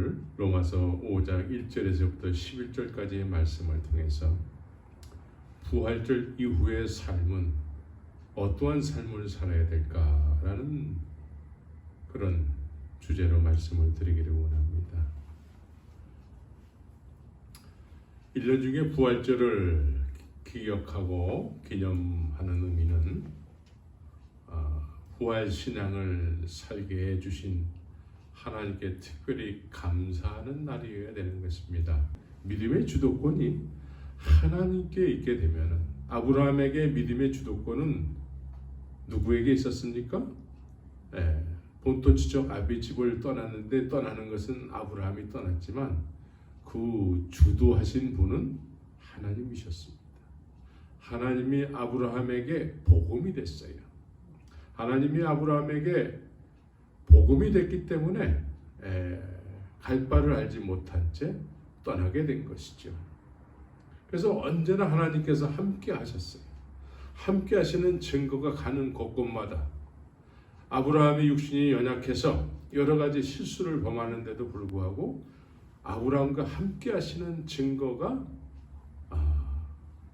오늘 로마서 5장 1절에서부터 11절까지의 말씀을 통해서 부활절 이후의 삶은 어떠한 삶을 살아야 될까라는 그런 주제로 말씀을 드리기를 원합니다. 1년 중에 부활절을 기억하고 기념하는 의미는 부활 신앙을 살게 해주신 하나님께 특별히 감사하는 날이어야 되는 것입니다. 믿음의 주도권이 하나님께 있게 되면 아브라함에게 믿음의 주도권은 누구에게 있었습니까? 본토 지쪽 아비 집을 떠났는데 떠나는 것은 아브라함이 떠났지만 그 주도하신 분은 하나님이셨습니다. 하나님이 아브라함에게 복음이 됐어요. 하나님이 아브라함에게 복음이 됐기 때문에 갈 바를 알지 못한 채 떠나게 된 것이죠. 그래서 언제나 하나님께서 함께 하셨어요. 함께 하시는 증거가 가는 곳곳마다 아브라함의 육신이 연약해서 여러 가지 실수를 범하는데도 불구하고 아브라함과 함께 하시는 증거가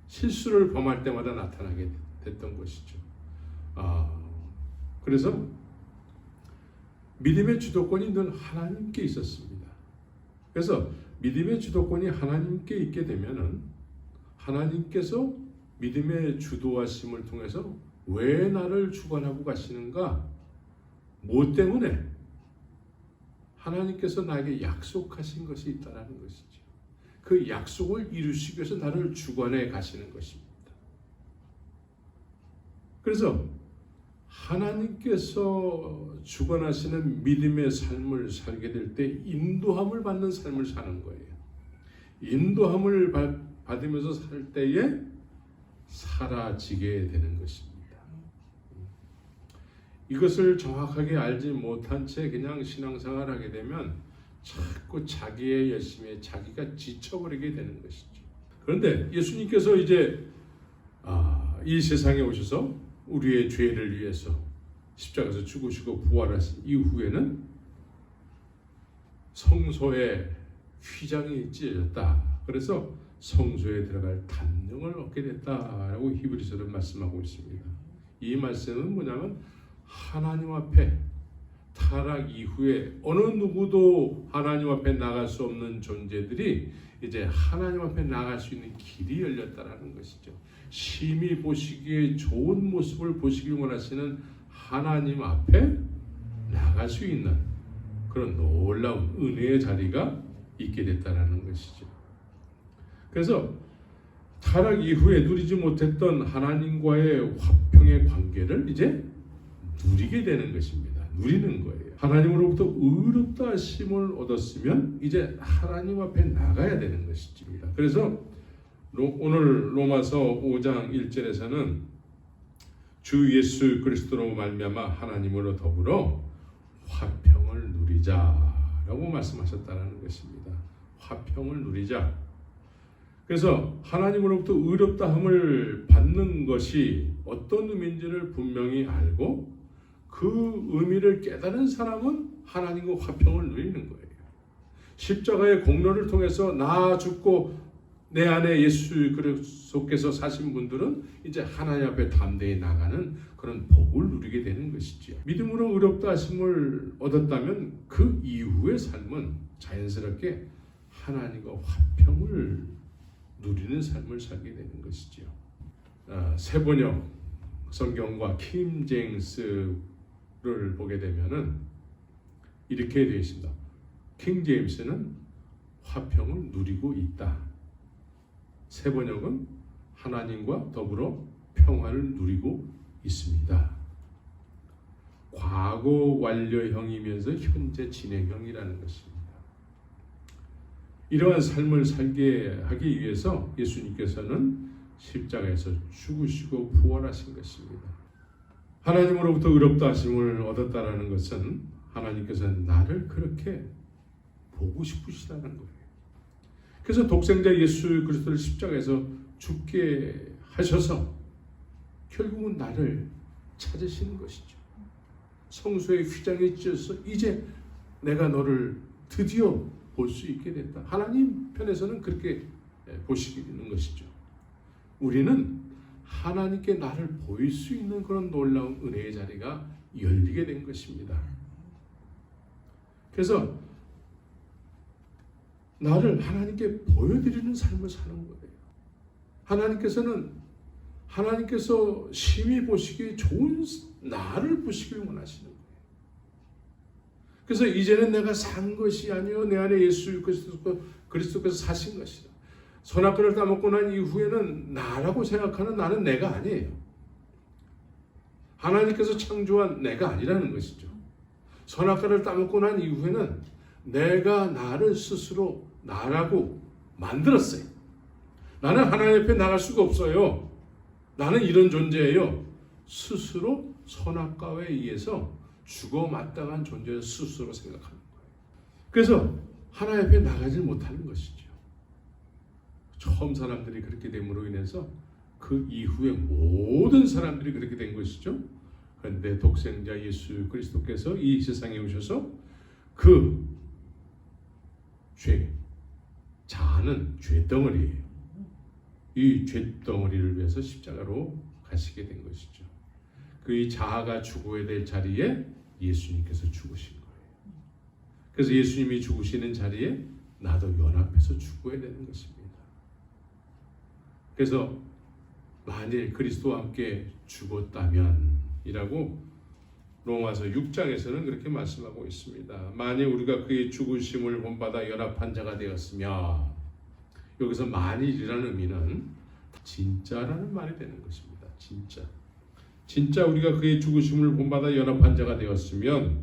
실수를 범할 때마다 나타나게 됐던 것이죠. 그래서 믿음의 주도권이 늘 하나님께 있었습니다. 그래서 믿음의 주도권이 하나님께 있게 되면은 하나님께서 믿음의 주도하심을 통해서 왜 나를 주관하고 가시는가? 뭐 때문에? 하나님께서 나에게 약속하신 것이 있다는 것이죠. 그 약속을 이루시기 위해서 나를 주관해 가시는 것입니다. 그래서 하나님께서 주관하시는 믿음의 삶을 살게 될 때 인도함을 받는 삶을 사는 거예요. 인도함을 받으면서 살 때에 사라지게 되는 것입니다. 이것을 정확하게 알지 못한 채 그냥 신앙생활을 하게 되면 자꾸 자기의 열심에 자기가 지쳐버리게 되는 것이죠. 그런데 예수님께서 이제 이 세상에 오셔서 우리의 죄를 위해서 십자가에서 죽으시고 부활하신 이후에는 성소에 휘장이 찢어졌다. 그래서 성소에 들어갈 담력을 얻게 됐다라고 히브리서는 말씀하고 있습니다. 이 말씀은 뭐냐면 하나님 앞에 타락 이후에 어느 누구도 하나님 앞에 나갈 수 없는 존재들이 이제 하나님 앞에 나갈 수 있는 길이 열렸다라는 것이죠. 심히 보시기에 좋은 모습을 보시길 원하시는 하나님 앞에 나갈 수 있는 그런 놀라운 은혜의 자리가 있게 됐다라는 것이죠. 그래서 타락 이후에 누리지 못했던 하나님과의 화평의 관계를 이제 누리게 되는 것입니다. 누리는 거예요. 하나님으로부터 의롭다 하심을 얻었으면 이제 하나님 앞에 나가야 되는 것입니다. 그래서 오늘 로마서 5장 1절에서는 주 예수 그리스도로 말미암아 하나님으로 더불어 화평을 누리자라고 말씀하셨다는 것입니다. 화평을 누리자. 그래서 하나님으로부터 의롭다함을 받는 것이 어떤 의미인지를 분명히 알고 그 의미를 깨달은 사람은 하나님과 화평을 누리는 거예요. 십자가의 공로를 통해서 나 죽고 내 안에 예수 그리스도께서 사신 분들은 이제 하나님 앞에 담대히 나가는 그런 복을 누리게 되는 것이지요. 믿음으로 의롭다 하심을 얻었다면 그 이후의 삶은 자연스럽게 하나님과 화평을 누리는 삶을 살게 되는 것이지요. 세번역 성경과 킹제임스를 보게 되면은 이렇게 되어 있습니다. 킹제임스는 화평을 누리고 있다. 세번역은 하나님과 더불어 평화를 누리고 있습니다. 과거 완료형이면서 현재 진행형이라는 것입니다. 이러한 삶을 살게 하기 위해서 예수님께서는 십자가에서 죽으시고 부활하신 것입니다. 하나님으로부터 의롭다 하심을 얻었다라는 것은 하나님께서 나를 그렇게 보고 싶으시다는 거예요. 그래서 독생자 예수 그리스도를 십자가에서 죽게 하셔서 결국은 나를 찾으시는 것이죠. 성소의 휘장에 찢어서 이제 내가 너를 드디어 볼 수 있게 됐다. 하나님 편에서는 그렇게 보시는 것이죠. 우리는 하나님께 나를 보일 수 있는 그런 놀라운 은혜의 자리가 열리게 된 것입니다. 그래서 나를 하나님께 보여드리는 삶을 사는 거예요. 하나님께서 심히 보시기에 좋은 나를 보시길 원하시는 거예요. 그래서 이제는 내가 산 것이 아니요 내 안에 예수 그리스도께서 사신 것이다. 선악과를 따먹고 난 이후에는 나라고 생각하는 나는 내가 아니에요. 하나님께서 창조한 내가 아니라는 것이죠. 선악과를 따먹고 난 이후에는 내가 나를 스스로 나라고 만들었어요. 나는 하나님 앞에 나갈 수가 없어요. 나는 이런 존재예요. 스스로 선악과에 의해서 죽어 마땅한 존재를 스스로 생각하는 거예요. 그래서 하나님 앞에 나가지 못하는 것이죠. 처음 사람들이 그렇게 됨으로 인해서 그 이후에 모든 사람들이 그렇게 된 것이죠. 그런데 독생자 예수 그리스도께서 이 세상에 오셔서 그 자아는 죄덩어리예요. 이 죄덩어리를 위해서 십자가로 가시게 된 것이죠. 그 자아가 죽어야 될 자리에 예수님께서 죽으신 거예요. 그래서 예수님이 죽으시는 자리에 나도 연합해서 죽어야 되는 것입니다. 그래서 만일 그리스도와 함께 죽었다면 이라고 로마서 6장에서는 그렇게 말씀하고 있습니다. 만일 우리가 그의 죽으심을 본받아 연합한 자가 되었으며, 여기서 만일이라는 의미는 진짜라는 말이 되는 것입니다. 진짜 우리가 그의 죽으심을 본받아 연합한 자가 되었으면,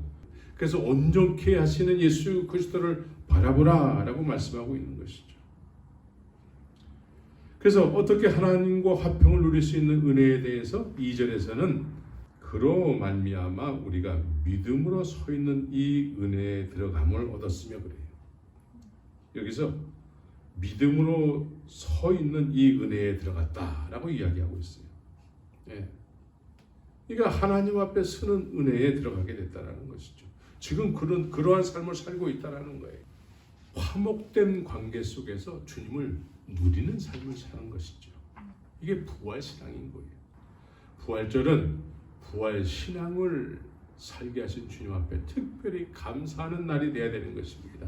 그래서 온전케 하시는 예수 그리스도를 바라보라 라고 말씀하고 있는 것이죠. 그래서 어떻게 하나님과 화평을 누릴 수 있는 은혜에 대해서 2절에서는 그로 말미암아 우리가 믿음으로 서 있는 이 은혜에 들어감을 얻었으며 그래요. 여기서 믿음으로 서 있는 이 은혜에 들어갔다라고 이야기하고 있어요. 그러니까 하나님 앞에 서는 은혜에 들어가게 됐다라는 것이죠. 지금 그러한 삶을 살고 있다라는 거예요. 화목된 관계 속에서 주님을 누리는 삶을 사는 것이죠. 이게 부활 신앙인 거예요. 부활절은 부활 신앙을 살게 하신 주님 앞에 특별히 감사하는 날이 되어야 되는 것입니다.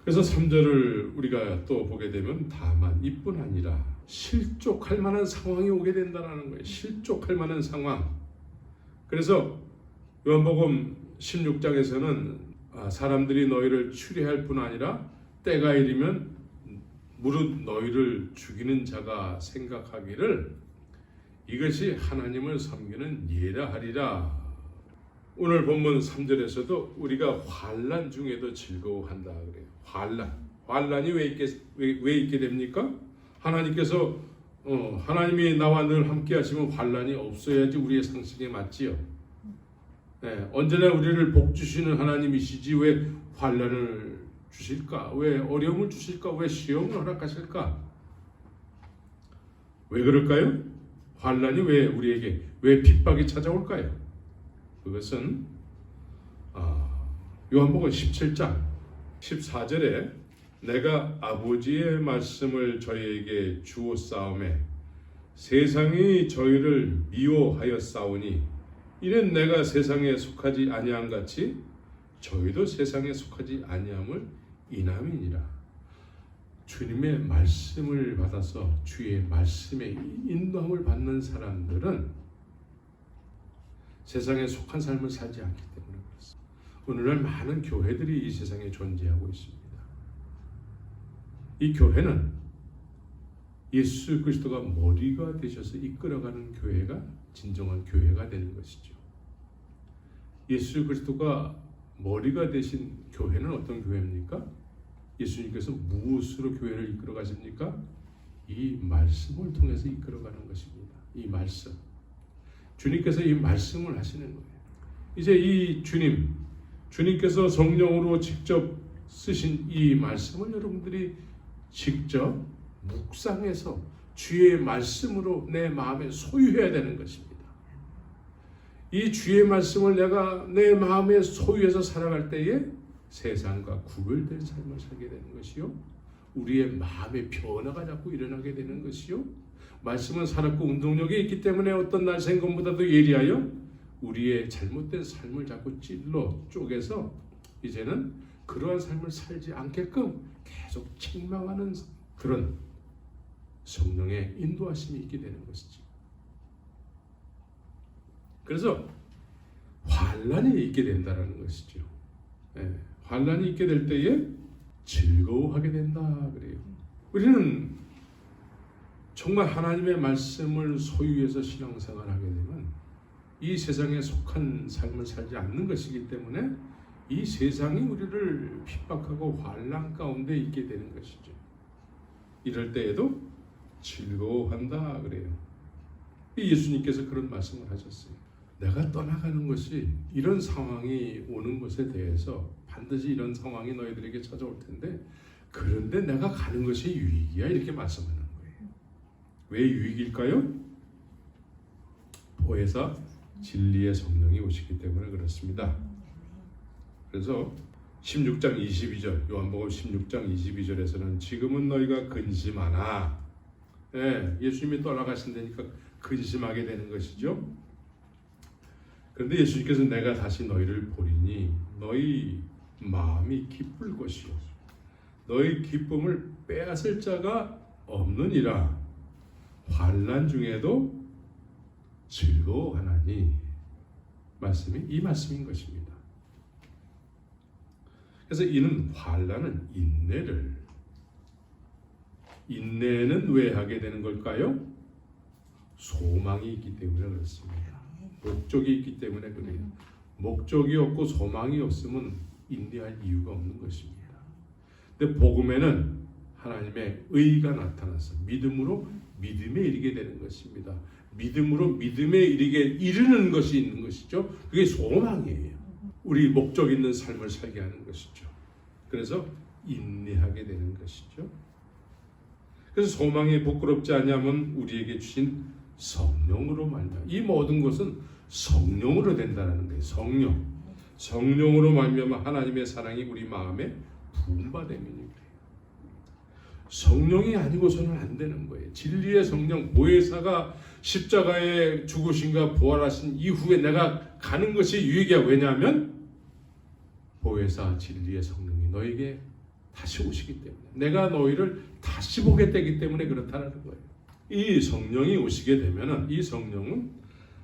그래서 3절을 우리가 또 보게 되면 다만 이뿐 아니라 실족할 만한 상황이 오게 된다는 거예요. 실족할 만한 상황. 그래서 요한복음 16장에서는 사람들이 너희를 추리할 뿐 아니라 때가 이르면 무릇 너희를 죽이는 자가 생각하기를 이것이 하나님을 섬기는 예라 하리라. 오늘 본문 3절에서도 우리가 환난 중에도 즐거워한다 그래요. 환난이 왜 있게 됩니까? 하나님께서 하나님이 나와 늘 함께 하시면 환난이 없어야지 우리의 상식에 맞지요. 언제나 우리를 복 주시는 하나님이시지 왜 환난을 주실까? 왜 어려움을 주실까? 왜 시험을 허락하실까? 왜 그럴까요? 환난이 왜 우리에게 왜 핍박이 찾아올까요? 그것은 요한복음 17장 14절에 내가 아버지의 말씀을 저희에게 주었사오매 세상이 저희를 미워하였사오니 이는 내가 세상에 속하지 아니한 같이 저희도 세상에 속하지 아니함을 인함이니라. 주님의 말씀을 받아서 주의 말씀에 인도함을 받는 사람들은 세상에 속한 삶을 살지 않기 때문에 그렇습니다. 오늘날 많은 교회들이 이 세상에 존재하고 있습니다. 이 교회는 예수 그리스도가 머리가 되셔서 이끌어가는 교회가 진정한 교회가 되는 것이죠. 예수 그리스도가 머리가 되신 교회는 어떤 교회입니까? 예수님께서 무엇으로 교회를 이끌어 가십니까? 이 말씀을 통해서 이끌어가는 것입니다. 이 말씀. 주님께서 이 말씀을 하시는 거예요. 이제 이 주님께서 성령으로 직접 쓰신 이 말씀을 여러분들이 직접 묵상해서 주의 말씀으로 내 마음에 소유해야 되는 것입니다. 이 주의 말씀을 내가 내 마음에 소유해서 살아갈 때에 세상과 구별된 삶을 살게 되는 것이요, 우리의 마음의 변화가 자꾸 일어나게 되는 것이요, 말씀은 살았고 운동력이 있기 때문에 어떤 날 생각보다도 예리하여 우리의 잘못된 삶을 자꾸 찔러 쪼개서 이제는 그러한 삶을 살지 않게끔 계속 책망하는 그런 성령의 인도하심이 있게 되는 것이지. 그래서 환난이 있게 된다라는 것이죠. 환난이 있게 될 때에 즐거워하게 된다 그래요. 우리는 정말 하나님의 말씀을 소유해서 신앙생활하게 되면 이 세상에 속한 삶을 살지 않는 것이기 때문에 이 세상이 우리를 핍박하고 환난 가운데 있게 되는 것이죠. 이럴 때에도 즐거워한다 그래요. 예수님께서 그런 말씀을 하셨어요. 내가 떠나가는 것이 이런 상황이 오는 것에 대해서 반드시 이런 상황이 너희들에게 찾아올 텐데 그런데 내가 가는 것이 유익이야 이렇게 말씀하는 거예요. 왜 유익일까요? 보혜사 진리의 성령이 오시기 때문에 그렇습니다. 그래서 16장 22절 요한복음 16장 22절에서는 지금은 너희가 근심하나, 예수님이 떠나가신다니까 근심하게 되는 것이죠. 그런데 예수님께서 내가 다시 너희를 보리니 너희 마음이 기쁠 것이요 너희 기쁨을 빼앗을 자가 없느니라. 환난 중에도 즐거워하나니, 말씀이 이 말씀인 것입니다. 그래서 이는 환난은 인내는 왜 하게 되는 걸까요? 소망이 있기 때문에 그렇습니다. 목적이 있기 때문에 그래요. 목적이 없고 소망이 없으면 인내할 이유가 없는 것입니다. 근데 복음에는 하나님의 의가 나타나서 믿음으로 믿음에 이르게 되는 것입니다. 믿음으로 믿음에 이르는 것이 있는 것이죠. 그게 소망이에요. 우리 목적 있는 삶을 살게 하는 것이죠. 그래서 인내하게 되는 것이죠. 그래서 소망이 부끄럽지 않냐면 우리에게 주신 성령으로 말미암아, 이 모든 것은 성령으로 된다는 거예요. 성령으로 말미암아 하나님의 사랑이 우리 마음에 부음받음이니 성령이 아니고서는 안 되는 거예요. 진리의 성령 보혜사가 십자가에 죽으신가 부활하신 이후에 내가 가는 것이 유익이야. 왜냐하면 보혜사 진리의 성령이 너에게 다시 오시기 때문에, 내가 너희를 다시 보게 되기 때문에 그렇다는 거예요. 이 성령이 오시게 되면은 이 성령은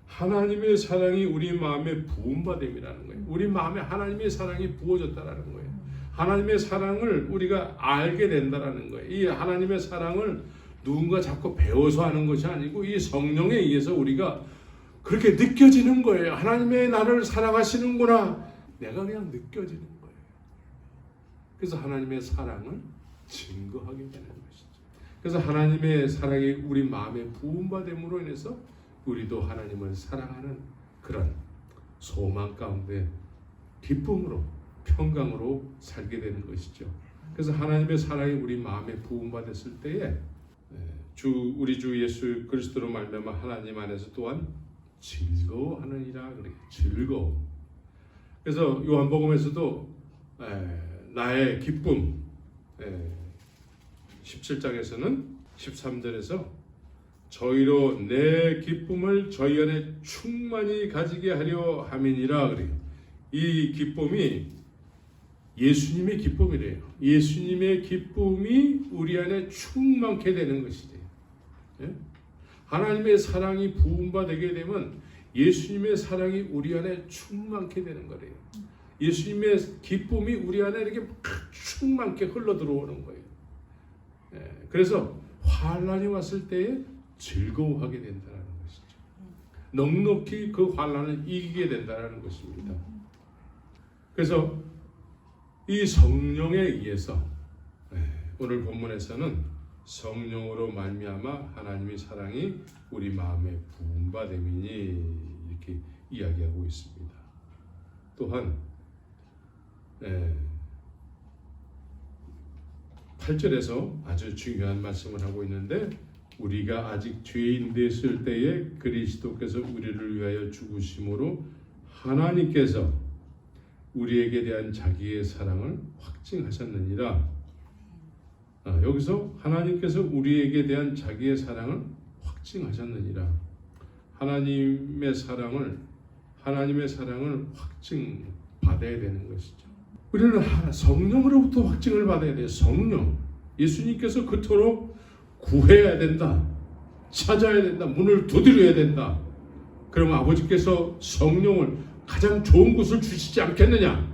하나님의 사랑이 우리 마음에 부음받음이라는 거예요. 우리 마음에 하나님의 사랑이 부어졌다라는 거예요. 하나님의 사랑을 우리가 알게 된다라는 거예요. 이 하나님의 사랑을 누군가 자꾸 배워서 하는 것이 아니고 이 성령에 의해서 우리가 그렇게 느껴지는 거예요. 하나님의 나를 사랑하시는구나. 내가 그냥 느껴지는 거예요. 그래서 하나님의 사랑을 증거하게 되는 것이죠. 그래서 하나님의 사랑이 우리 마음에 부음받음으로 인해서 우리도 하나님을 사랑하는 그런 소망 가운데 기쁨으로 평강으로 살게 되는 것이죠. 그래서 하나님의 사랑이 우리 마음에 부음받았을 때에 우리 주 예수 그리스도로 말미암아 하나님 안에서 또한 즐거워하느니라 그래요. 즐거움. 그래서 요한복음에서도 나의 기쁨 17장에서는 13절에서 저희로 내 기쁨을 저희 안에 충만히 가지게 하려 함이니라 그래요. 이 기쁨이 예수님의 기쁨이래요. 예수님의 기쁨이 우리 안에 충만케 되는 것이래요. 하나님의 사랑이 부음받게 되면 예수님의 사랑이 우리 안에 충만케 되는 거래요. 예수님의 기쁨이 우리 안에 이렇게 충만케 흘러 들어오는 거예요. 그래서 환난이 왔을 때에 즐거워하게 된다는 것이죠. 넉넉히 그 환난을 이기게 된다는 것입니다. 그래서 이 성령에 의해서 오늘 본문에서는 성령으로 말미암아 하나님의 사랑이 우리 마음에 부음받음이니 이렇게 이야기하고 있습니다. 또한 8절에서 아주 중요한 말씀을 하고 있는데, 우리가 아직 죄인 됐을 때에 그리스도께서 우리를 위하여 죽으심으로 하나님께서 우리에게 대한 자기의 사랑을 확증하셨느니라. 여기서 하나님께서 우리에게 대한 자기의 사랑을 확증하셨느니라. 하나님의 사랑을 확증받아야 되는 것이죠. 우리는 성령으로부터 확증을 받아야 돼요. 성령. 예수님께서 그토록 구해야 된다. 찾아야 된다. 문을 두드려야 된다. 그럼 아버지께서 성령을 가장 좋은 것을 주시지 않겠느냐?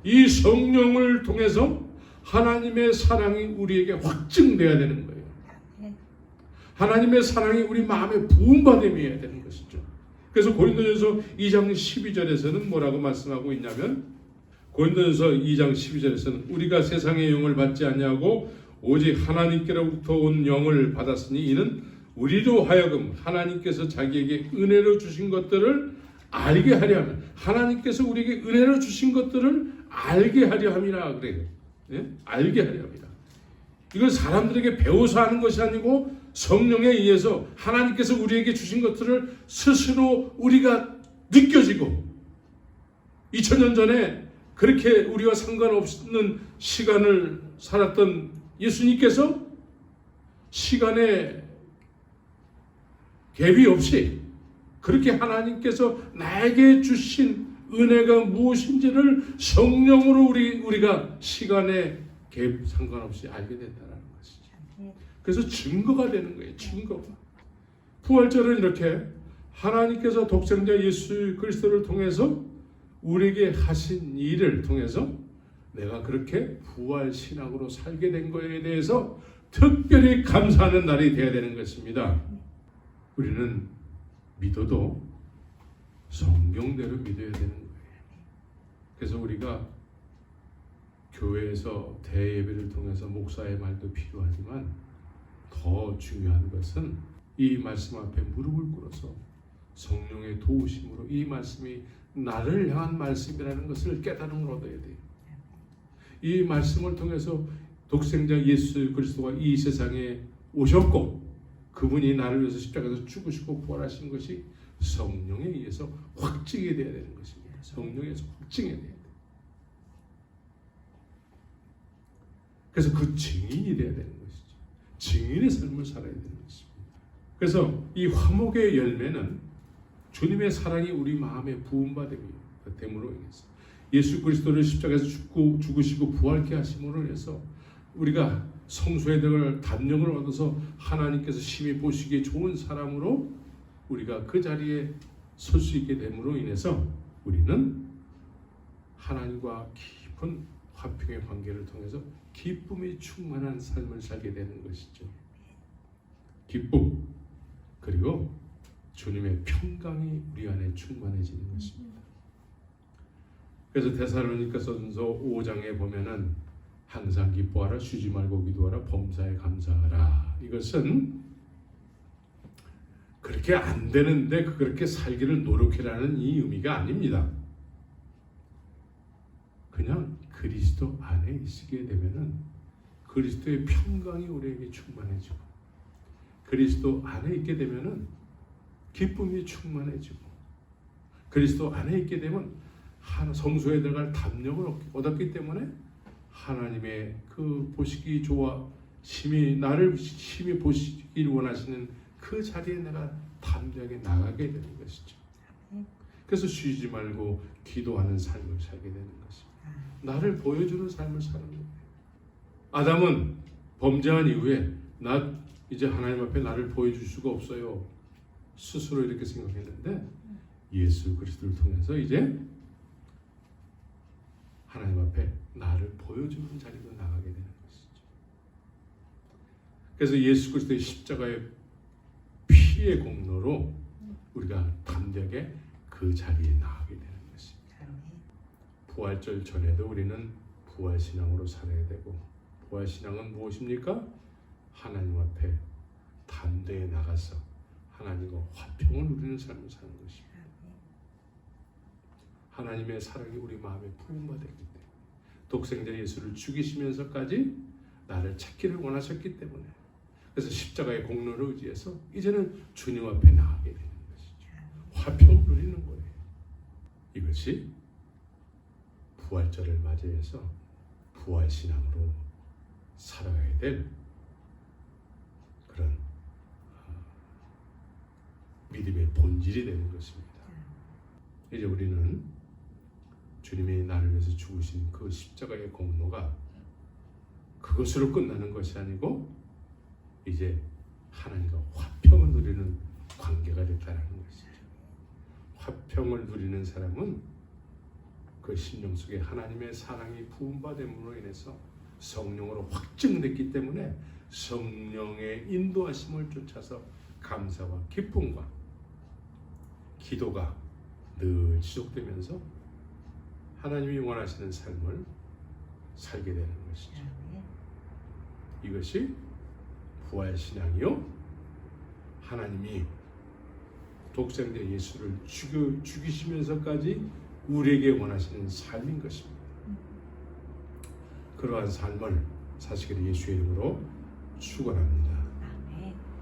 이 성령을 통해서 하나님의 사랑이 우리에게 확증돼야 되는 거예요. 하나님의 사랑이 우리 마음에 부음받음이어야 되는 것이죠. 그래서 고린도전서 2장 12절에서는 뭐라고 말씀하고 있냐면, 고린도전서 2장 12절에서는 우리가 세상의 영을 받지 아니하고 오직 하나님께로부터 온 영을 받았으니 이는 우리로 하여금 하나님께서 자기에게 은혜로 주신 것들을 알게 하려 하면, 하나님께서 우리에게 은혜로 주신 것들을 알게 하려 함이라 그래요. 예? 알게 하려 합니다. 이건 사람들에게 배워서 하는 것이 아니고 성령에 의해서 하나님께서 우리에게 주신 것들을 스스로 우리가 느껴지고, 2000년 전에 그렇게 우리와 상관없는 시간을 살았던 예수님께서 시간에 갭이 없이 그렇게 하나님께서 나에게 주신 은혜가 무엇인지를 성령으로 우리가 시간에 갭 상관없이 알게 된다는 것이죠. 그래서 증거가 되는 거예요. 증거가. 부활절은 이렇게 하나님께서 독생자 예수 그리스도를 통해서 우리에게 하신 일을 통해서 내가 그렇게 부활 신앙으로 살게 된 거에 대해서 특별히 감사하는 날이 되어야 되는 것입니다. 우리는 믿어도 성경대로 믿어야 되는 거예요. 그래서 우리가 교회에서 대예배를 통해서 목사의 말도 필요하지만 더 중요한 것은 이 말씀 앞에 무릎을 꿇어서 성령의 도우심으로 이 말씀이 나를 향한 말씀이라는 것을 깨달음을 얻어야 돼요. 이 말씀을 통해서 독생자 예수 그리스도가 이 세상에 오셨고 그분이 나를 위해서 십자가에서 죽으시고 부활하신 것이 성령에 의해서 확증이 되어야 되는 것입니다. 성령에서 확증해야 돼요. 그래서 그 증인이 되어야 되는 것이죠. 증인의 삶을 살아야 되는 것입니다. 그래서 이 화목의 열매는 주님의 사랑이 우리 마음에 부음받음으로 인해서 예수 그리스도를 십자가에서 죽으시고 부활케 하심으로 인해서 우리가 성소에 들어갈 담력을 얻어서 하나님께서 심히 보시기에 좋은 사람으로 우리가 그 자리에 설 수 있게 됨으로 인해서 우리는 하나님과 깊은 화평의 관계를 통해서 기쁨이 충만한 삶을 살게 되는 것이죠. 기쁨 그리고 주님의 평강이 우리 안에 충만해지는 것입니다. 그래서 데살로니가전서 5장에 보면은 항상 기뻐하라, 쉬지 말고 기도하라, 범사에 감사하라. 이것은 그렇게 안 되는데 그렇게 살기를 노력해라는 이 의미가 아닙니다. 그냥 그리스도 안에 있게 되면은 그리스도의 평강이 우리에게 충만해지고, 그리스도 안에 있게 되면은 기쁨이 충만해지고, 그리스도 안에 있게 되면 성소에 들어갈 담력을 얻었기 때문에 하나님의 그 보시기 좋아 나를 심히 보시길 원하시는 그 자리에 내가 담대하게 나가게 되는 것이죠. 그래서 쉬지 말고 기도하는 삶을 살게 되는 것입니다. 나를 보여주는 삶을 사는 거예요. 아담은 범죄한 이후에 나 이제 하나님 앞에 나를 보여줄 수가 없어요. 스스로 이렇게 생각했는데 예수 그리스도를 통해서 이제 하나님 앞에 나를 보여주는 자리로 나가게 되는 것이죠. 그래서 예수 그리스도의 십자가의 피의 공로로 우리가 담대하게 그 자리에 나가게 되는 것입니다. 부활절 전에도 우리는 부활신앙으로 살아야 되고, 부활신앙은 무엇입니까? 하나님 앞에 담대히 나가서 하나님과 화평을 누리는 삶을 사는 것입니다. 하나님의 사랑이 우리 마음에 부음받았기 때문에, 독생자 예수를 죽이시면서까지 나를 찾기를 원하셨기 때문에, 그래서 십자가의 공로를 의지해서 이제는 주님 앞에 나가게 되는 것이죠. 화평을 누리는 거예요. 이것이 부활절을 맞이해서 부활신앙으로 살아가야 될 그런 믿음의 본질이 되는 것입니다. 이제 우리는 주님이 나를 위해서 죽으신 그 십자가의 공로가 그것으로 끝나는 것이 아니고 이제 하나님과 화평을 누리는 관계가 됐다는 것이죠. 화평을 누리는 사람은 그 심령 속에 하나님의 사랑이 부음받음으로 인해서 성령으로 확증됐기 때문에 성령의 인도하심을 쫓아서 감사와 기쁨과 기도가 늘 지속되면서 하나님이 원하시는 삶을 살게 되는 것이죠. 이것이 부활신앙이요, 하나님이 독생자 예수를 죽이시면서까지 우리에게 원하시는 삶인 것입니다. 그러한 삶을 사실 예수의 이름으로 축원합니다.